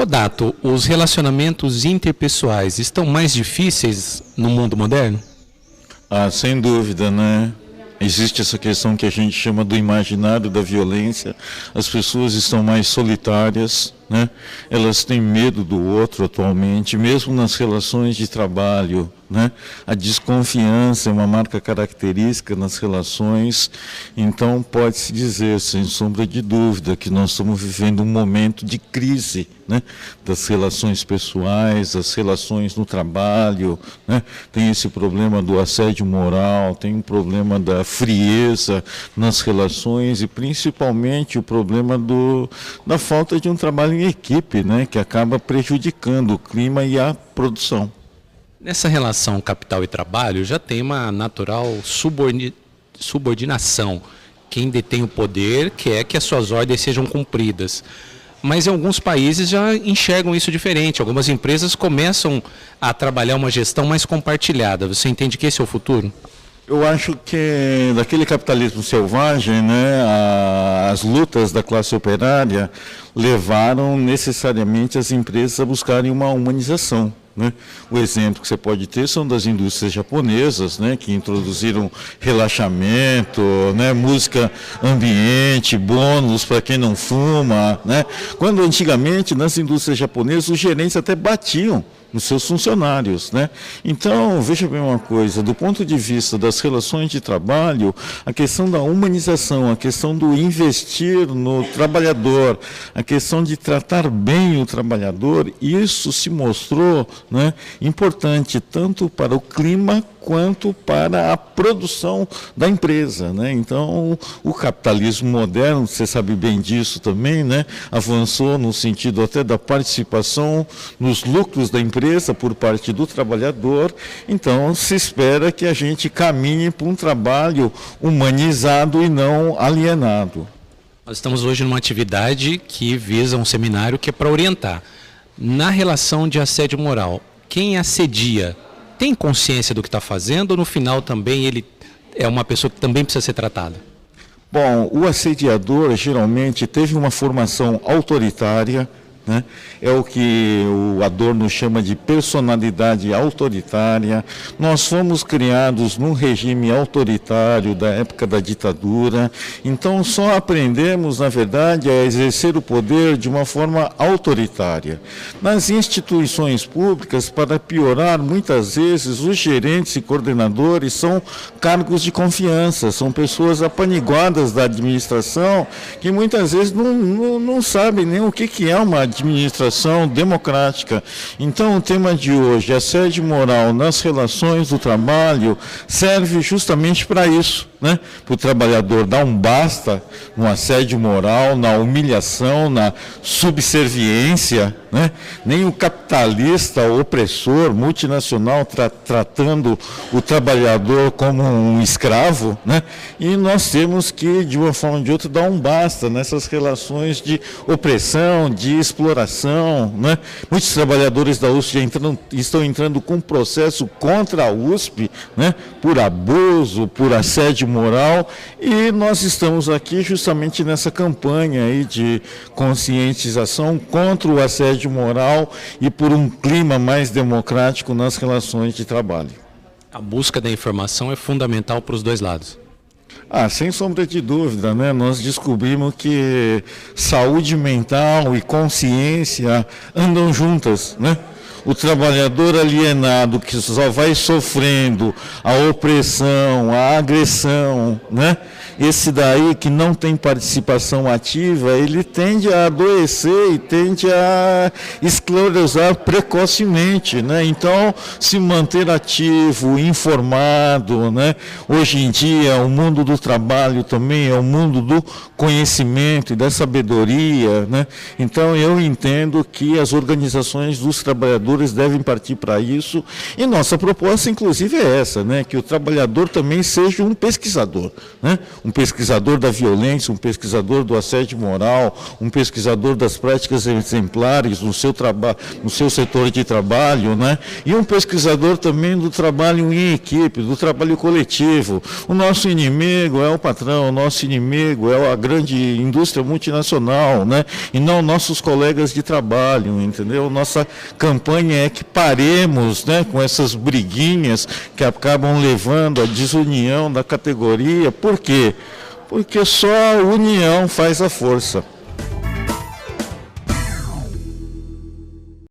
Odato, os relacionamentos interpessoais estão mais difíceis no mundo moderno? Ah, sem dúvida, né? Existe essa questão que a gente chama do imaginário da violência. As pessoas estão mais solitárias, né? Elas têm medo do outro atualmente, mesmo nas relações de trabalho, né? A desconfiança é uma marca característica nas relações. Então pode-se dizer, sem sombra de dúvida, que nós estamos vivendo um momento de crise, né? Das relações pessoais, das relações no trabalho, né? Tem esse problema do assédio moral, tem um problema da frieza nas relações e principalmente o problema da falta de um trabalho em equipe, né? Que acaba prejudicando o clima e a produção. Nessa relação capital e trabalho já tem uma natural subordinação. Quem detém o poder quer que as suas ordens sejam cumpridas. Mas em alguns países já enxergam isso diferente. Algumas empresas começam a trabalhar uma gestão mais compartilhada. Você entende que esse é o futuro? Eu acho que daquele capitalismo selvagem, né, as lutas da classe operária levaram necessariamente as empresas a buscarem uma humanização, né? O exemplo que você pode ter são das indústrias japonesas, né, que introduziram relaxamento, né, música ambiente, bônus para quem não fuma, né? Quando antigamente nas indústrias japonesas os gerentes até batiam nos seus funcionários, né? Então, veja bem uma coisa, do ponto de vista das relações de trabalho, a questão da humanização, a questão do investir no trabalhador, a questão de tratar bem o trabalhador, isso se mostrou, né, importante tanto para o clima quanto para a produção da empresa, né? Então, o capitalismo moderno, você sabe bem disso também, né, avançou no sentido até da participação nos lucros da empresa por parte do trabalhador. Então, se espera que a gente caminhe para um trabalho humanizado e não alienado. Nós estamos hoje numa atividade que visa um seminário que é para orientar. Na relação de assédio moral, quem assedia tem consciência do que está fazendo ou no final também ele é uma pessoa que também precisa ser tratada? Bom, o assediador geralmente teve uma formação autoritária, né? É o que o Adorno chama de personalidade autoritária. Nós fomos criados num regime autoritário da época da ditadura, então só aprendemos, na verdade, a exercer o poder de uma forma autoritária. Nas instituições públicas, para piorar, muitas vezes os gerentes e coordenadores são cargos de confiança, são pessoas apaniguadas da administração que muitas vezes não sabem nem o que é uma administração democrática. Então, o tema de hoje, assédio moral nas relações do trabalho, serve justamente para isso, né? Para o trabalhador dar um basta no assédio moral, na humilhação, na subserviência, né? Nem o capitalista opressor multinacional tratando o trabalhador como um escravo, né? E nós temos que, de uma forma ou de outra, dar um basta nessas relações de opressão, de exploração, né? Muitos trabalhadores da USP estão entrando com processo contra a USP, né? Por abuso, por assédio moral, e nós estamos aqui justamente nessa campanha aí de conscientização contra o assédio moral e por um clima mais democrático nas relações de trabalho. A busca da informação é fundamental para os dois lados. Sem sombra de dúvida, né? Nós descobrimos que saúde mental e consciência andam juntas, né? O trabalhador alienado que só vai sofrendo a opressão, a agressão, né? Esse daí que não tem participação ativa, ele tende a adoecer e tende a esclerosar precocemente, né? Então, se manter ativo, informado, né? Hoje em dia, o mundo do trabalho também é o mundo do conhecimento e da sabedoria, né? Então, eu entendo que as organizações dos trabalhadores trabalhadores devem partir para isso. E nossa proposta, inclusive, é essa, né? Que o trabalhador também seja um pesquisador, né? Um pesquisador da violência, um pesquisador do assédio moral, um pesquisador das práticas exemplares no seu trabalho, no seu setor de trabalho, né? E um pesquisador também do trabalho em equipe, do trabalho coletivo. O nosso inimigo é o patrão, o nosso inimigo é a grande indústria multinacional, né? E não nossos colegas de trabalho, entendeu? Nossa campanha é que paremos, né, com essas briguinhas que acabam levando à desunião da categoria. Por quê? Porque só a união faz a força.